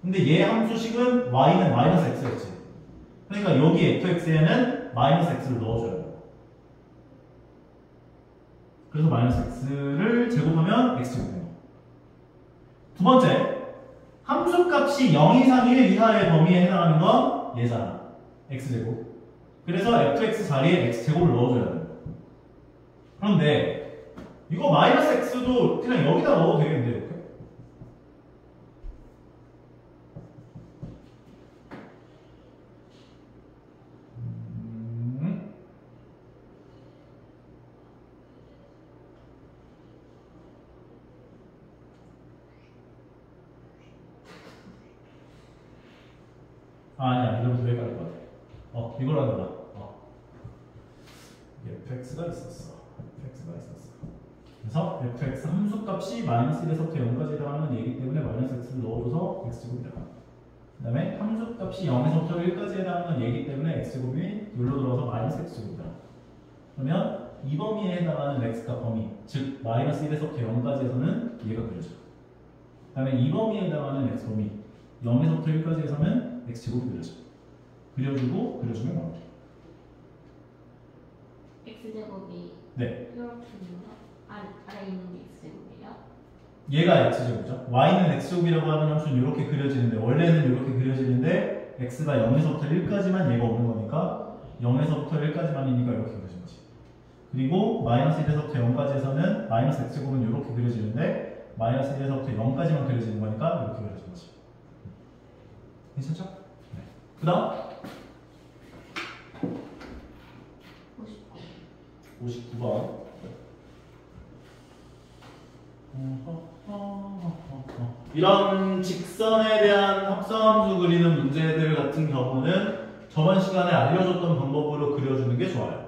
근데 얘 함수식은 y는 마이너스 x였지. 그러니까 여기 fx에는 마이너스 x를 넣어줘야 돼. 그래서 마이너스 x를 제곱하면 x제곱 됩니다. 두 번째, 함수값이 0 이상 1 이하의 범위에 해당하는 건 얘잖아. x제곱. 그래서 fx 자리에 x제곱을 넣어줘야 돼. 그런데 이거 마이너스 x도 그냥 여기다 넣어도 되겠는데 이렇게? 아니야, 이러면서 여기까지 것 같아. 이걸 하더라. fx가 있었어. 그래서 fx 함수값이 마이너스 1에서부터 0까지 해당하는 얘기 때문에 마이너스 x를 넣어줘서 x제곱이다. 그 다음에 함수값이 0에서부터 1까지 해당하는 얘기 때문에 x제곱이 눌러 들어가서 마이너스 x제곱이다. 그러면 이 범위에 해당하는 x값 범위, 즉 마이너스 1에서부터 0까지에서는 얘가 그려져. 그 다음에 이 범위에 해당하는 x 범위 0에서부터 1까지에서는 x제곱이 그려져. 그려주고 그려주면 나오죠. x제곱이 네. 이렇게 있는 거? 아래 있는 게 x제곱이에요? 얘가 x제곱이죠. y는 x제곱이라고 하는 함수는 이렇게 그려지는데 원래는 이렇게 그려지는데 x가 0에서부터 1까지만 얘가 오는 거니까 0에서부터 1까지만이니까 이렇게 그려진 거지. 그리고 마이너스 1에서부터 0까지에서는 마이너스 x제곱은 이렇게 그려지는데 마이너스 1에서부터 0까지만 그려지는 거니까 이렇게 그려진 거지. 괜찮죠? 네. 그 다음 59번. 이런 직선에 대한 합성함수 그리는 문제들 같은 경우는 저번 시간에 알려줬던 방법으로 그려주는 게 좋아요.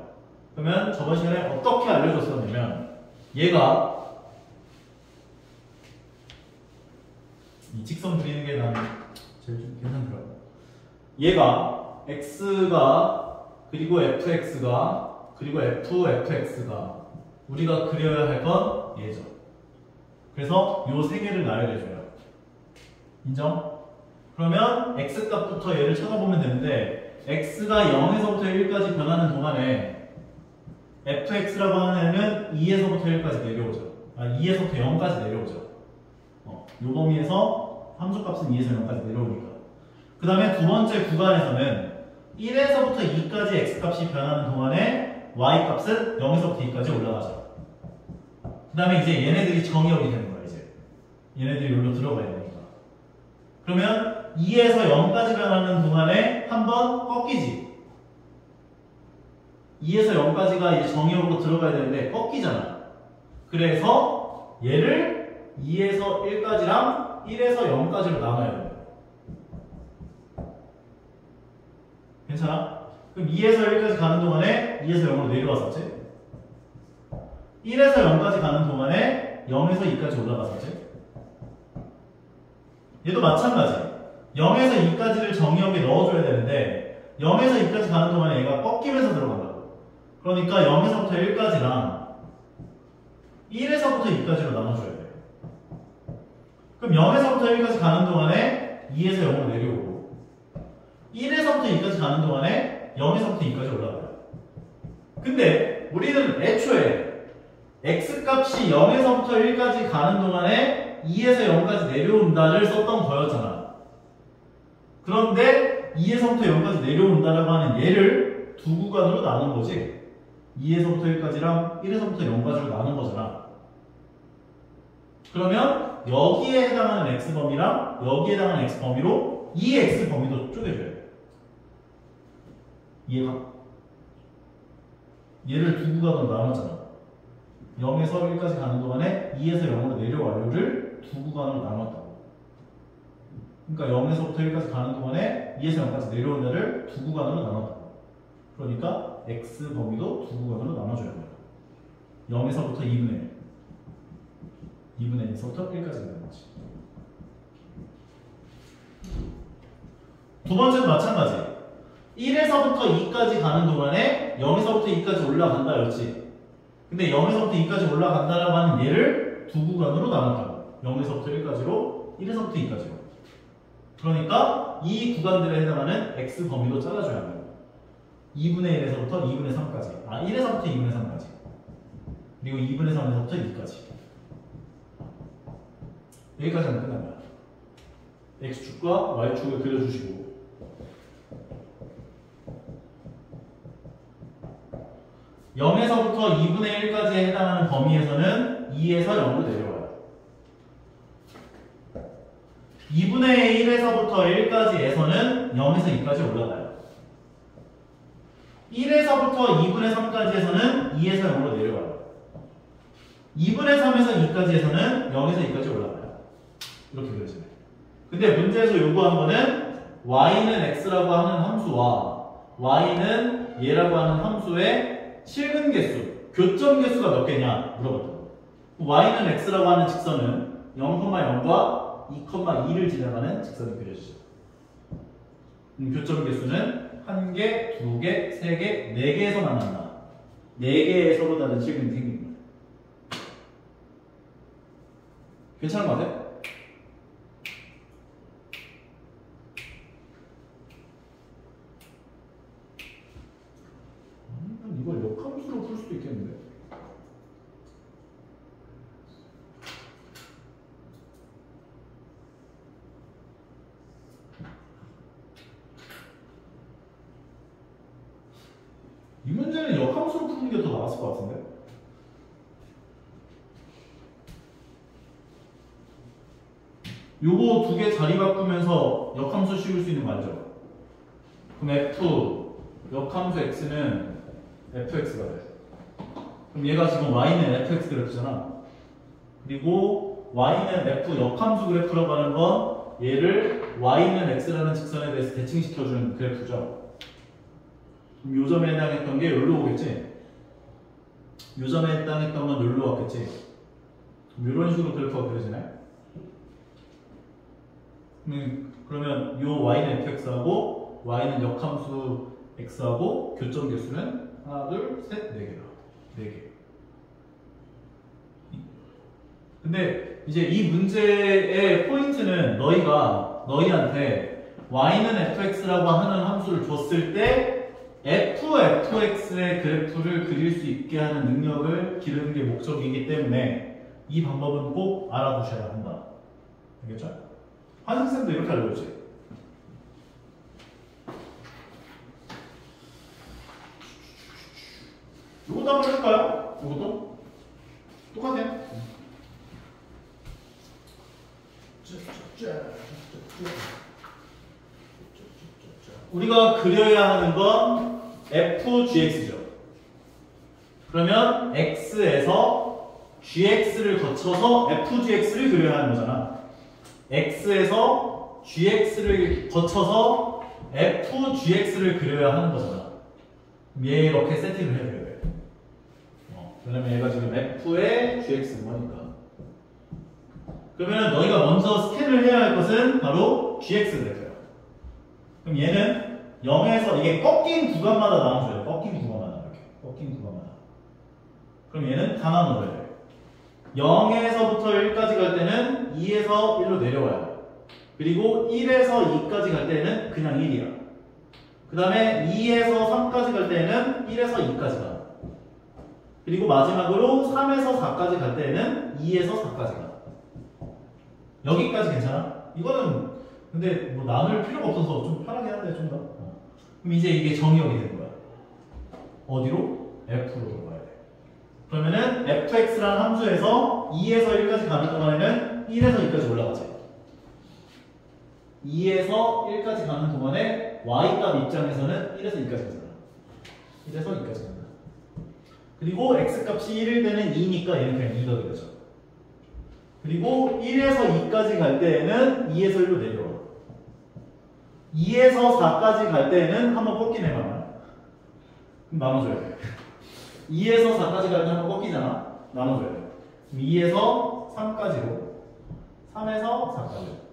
그러면 저번 시간에 어떻게 알려줬었냐면 얘가 이 직선 그리는 게 난 제일 좀 괜찮더라고요. 얘가 x가 그리고 fx가 그리고 fx가 우리가 그려야 할 건 얘죠. 그래서 요 세 개를 나열해줘요. 인정? 그러면 x값부터 얘를 찾아보면 되는데 x가 0에서부터 1까지 변하는 동안에 fx라고 하는 애는 2에서부터 1까지 내려오죠. 2에서부터 0까지 내려오죠. 요 범위에서 함수값은 2에서 0까지 내려오니까. 그 다음에 두 번째 구간에서는 1에서부터 2까지 x값이 변하는 동안에 y값은 0에서부터 2까지 올라가죠. 그 다음에 이제 얘네들이 정의역이 되는 거야. 이제 얘네들이 여기로 들어가야 되니까. 그러면 2에서 0까지 변하는 동안에 한번 꺾이지. 2에서 0까지가 이제 정의역으로 들어가야 되는데 꺾이잖아. 그래서 얘를 2에서 1까지랑 1에서 0까지로 나눠야 돼요. 괜찮아? 그럼 2에서 1까지 가는 동안에 2에서 0으로 내려왔었지? 1에서 0까지 가는 동안에 0에서 2까지 올라갔었지? 얘도 마찬가지. 0에서 2까지를 정의역에 넣어줘야 되는데 0에서 2까지 가는 동안에 얘가 꺾이면서 들어간다고. 그러니까 0에서부터 1까지랑 1에서부터 2까지로 나눠줘야 돼. 그럼 0에서부터 1까지 가는 동안에 2에서 0으로 내려오고 1에서부터 2까지 가는 동안에 0에서부터 2까지 올라가요. 근데 우리는 애초에 x값이 0에서부터 1까지 가는 동안에 2에서 0까지 내려온다를 썼던 거였잖아. 그런데 2에서부터 0까지 내려온다라고 하는 얘를 두 구간으로 나눈 거지. 2에서부터 1까지랑 1에서부터 0까지로 나눈 거잖아. 그러면 여기에 해당하는 x범위랑 여기에 해당하는 x범위로 이 x범위도 쪼개줘야 돼. 이해가? 얘를 두 구간으로 나눴잖아. 0에서 1까지 가는 동안에 2에서 0으로 내려와요를 두 구간으로 나눴다고. 그러니까 0에서부터 1까지 가는 동안에 2에서 0까지 내려온 애를 두 구간으로 나눴다고. 그러니까 x 범위도 두 구간으로 나눠줘야 돼요. 0에서부터 2분의 1, 2분의 1에서부터 1까지 되는 거지. 두 번째도 마찬가지. 1에서부터 2까지 가는 동안에 0에서부터 2까지 올라간다 였지. 근데 0에서부터 2까지 올라간다라고 하는 얘를 두 구간으로 나눴다고. 0에서부터 1까지로 1에서부터 2까지로. 그러니까 이 구간들에 해당하는 x 범위도 잘라줘야 합니다. 2분의 1에서부터 2분의 3까지. 1에서부터 2분의 3까지. 그리고 2분의 3에서부터 2까지. 여기까지 하면 끝난 거야. x축과 y축을 그려주시고 0에서부터 2분의 1까지에 해당하는 범위에서는 2에서 0으로 내려와요. 2분의 1에서부터 1까지에서는 0에서 2까지 올라가요. 1에서부터 2분의 3까지에서는 2에서 0으로 내려와요. 2분의 3에서 2까지에서는 0에서 2까지 올라가요. 이렇게 그려지네. 근데 문제에서 요구한 거는 y는 x라고 하는 함수와 y는 얘라고 하는 함수의 실근 개수, 교점 개수가 몇 개냐 물어봤다고. y는 x라고 하는 직선은 0,0과 2,2를 지나가는 직선이 그려지죠. 교점 개수는 1개, 2개, 3개, 4개에서 만난다. 4개의 서로 다른 실근이 생깁니다. 괜찮은 것 같아요? 역함수로 푸는 게 더 나았을 것 같은데? 요거 두 개 자리 바꾸면서 역함수 씌울 수 있는 거 알죠? 그럼 F 역함수 X는 fx가 돼. 그럼 얘가 지금 y는 fx 그래프잖아. 그리고 y는 f 역함수 그래프라고 하는 건 얘를 y는 x라는 직선에 대해서 대칭시켜준 그래프죠. 그럼 요 점에 해당했던 게 여기로 오겠지? 요 점에 해당했던 건 여기로 왔겠지? 그럼 이런 식으로 그래프가 그려지네? 그러면 요 y는 fx하고 y는 역함수 x하고 교점 개수는 하나, 둘, 셋, 네 개다. 네 개. 근데 이제 이 문제의 포인트는 너희한테 y는 fx라고 하는 함수를 줬을 때 fx의 그래프를 그릴 수 있게 하는 능력을 기르는 게 목적이기 때문에 이 방법은 꼭 알아두셔야 한다. 알겠죠? 한승쌤도 이렇게 알고 있지? 이것도 한번 해볼까요? 이것도? 똑같아. 우리가 그려야 하는 건 fgx죠. 그러면 x에서 gx를 거쳐서 fgx를 그려야 하는 거잖아. x에서 gx를 거쳐서 fgx를 그려야 하는 거잖아. 얘 이렇게 세팅을 해줘야 돼. 왜냐면 얘가 지금 f의 gx인 거니까. 그러면 너희가 먼저 스캔을 해야 할 것은 바로 gx 그래프야. 그럼 얘는 0에서 이게 꺾인 구간마다 나눠줘야 돼. 꺾인 구간마다 이렇게. 꺾인 구간마다. 그럼 얘는 다 나눠줘야 돼. 0에서부터 1까지 갈 때는 2에서 1로 내려와야 돼. 그리고 1에서 2까지 갈 때는 그냥 1이야. 그 다음에 2에서 3까지 갈 때는 1에서 2까지 가. 그리고 마지막으로 3에서 4까지 갈 때는 2에서 4까지 가. 여기까지 괜찮아? 이거는 근데 뭐 나눌 필요가 없어서 좀 편하게 한데 좀 더. 그럼 이제 이게 정의역이 되는 거야. 어디로? F로 들어가야 돼. 그러면은 fx라는 함수에서 2에서 1까지 가는 동안에는 1에서 2까지 올라가지. 2에서 1까지 가는 동안에 y값 입장에서는 1에서 2까지 가잖아. 1에서 2까지 간다. 그리고 x값이 1일 때는 2니까 얘는 그냥 2가 되죠. 그리고 1에서 2까지 갈 때에는 2에서 1로 내려와. 2에서 4까지 갈 때에는 한번 꺾이네 봐. 그럼 나눠줘야 돼. 2에서 4까지 갈 때 한번 꺾이잖아. 나눠줘야 돼. 2에서 3까지로 3에서 4까지.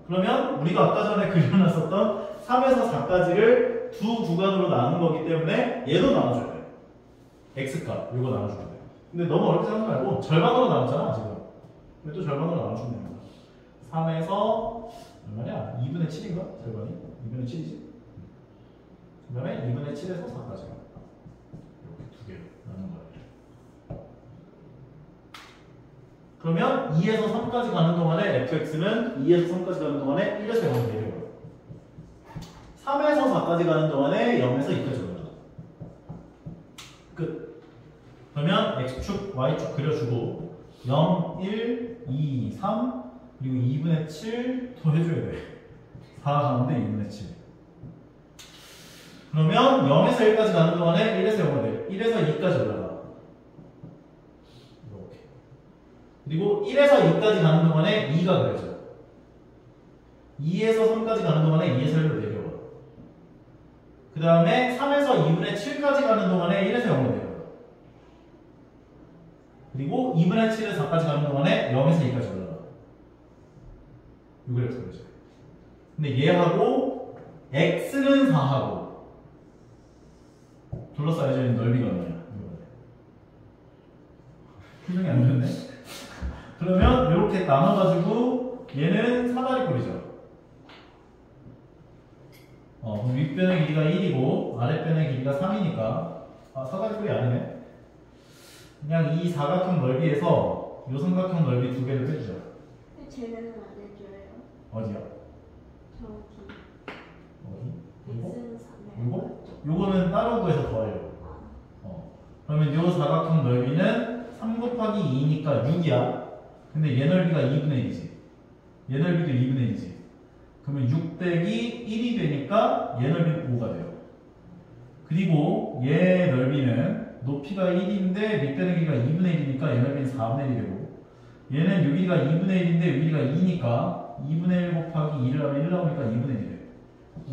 그러면 우리가 아까 전에 그려놨었던 3에서 4까지를 두 구간으로 나눈 거기 때문에 얘도 나눠줘야 돼. x값 이거 나눠줘야 돼. 근데 너무 어렵게 생각하지 말고 절반으로 나눴잖아 지금. 근데 또 절반으로 나눠주면 됩니다. 3에서 얼마냐? 2분의 7인가? 절반이? 2분의 7이지? 그 다음에 2분의 7에서 4까지 이렇게 두 개로 나눈 거예요. 그러면 2에서 3까지 가는 동안에 fx는 2에서 3까지 가는 동안에 1에서 0으로 내려요. 3에서 4까지 가는 동안에 0에서 2까지 올라가. 끝. 그러면 x축, y축 그려주고 0, 1, 2, 3 그리고 2분의 7 더 해줘야 돼. 4 가는데 2분의 7. 그러면 0에서 1까지 가는 동안에 1에서 0으로 내려. 1에서 2까지 올라가. 이렇게. 그리고 1에서 2까지 가는 동안에 2가 그려져. 2에서 3까지 가는 동안에 2에서 1로 내려와. 그 다음에 3에서 2분의 7까지 가는 동안에 1에서 0으로 내려와. 그리고 2분의 7에서 4까지 가는 동안에 0에서 2까지 올라가. 이 그래프 그려져. 근데 얘하고 x는 4하고 둘러싸여져 있는 넓이가 얼마냐? 표정이 안 좋네. 그러면 이렇게 나눠가지고 얘는 사다리꼴이죠. 그럼 윗변의 길이가 1이고 아랫변의 길이가 3이니까 사다리꼴이 아니네. 그냥 이 사각형 넓이에서 이 삼각형 넓이 두 개를 빼주자. 쟤는 안 해줘요. 어디야? 저기. 어디? 이거? x는 3에. 요거? 요거는 다른 거에서 더하려고. 그러면 요 사각형 넓이는 3 곱하기 2니까 6이야. 근데 얘 넓이가 2분의 1이지. 얘 넓이도 2분의 1이지. 그러면 6 빼기 1이 되니까 얘 넓이는 5가 돼요. 그리고 얘 넓이는 높이가 1인데 밑변의 길이가 2분의 1이니까 얘 넓이는 4분의 1이 되고, 얘는 여기가 2분의 1인데 여기가 2니까 2분의 1 곱하기 2를 하면 1 나오니까 2분의 1이 돼요.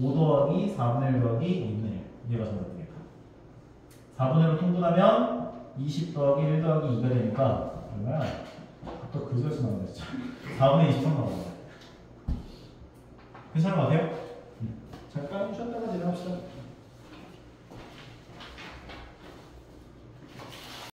5 더하기 4분의 1 더하기 2분의 1. 얘가 정답 되겠다. 4분의 1로 통분하면 20 더하기 1 더하기 2가 되니까 얼마야? 아까 그 수에서 나오네 진짜. 4분의 23 나오네. 괜찮은 것 같아요? 잠깐 쉬었다가 진행합시다.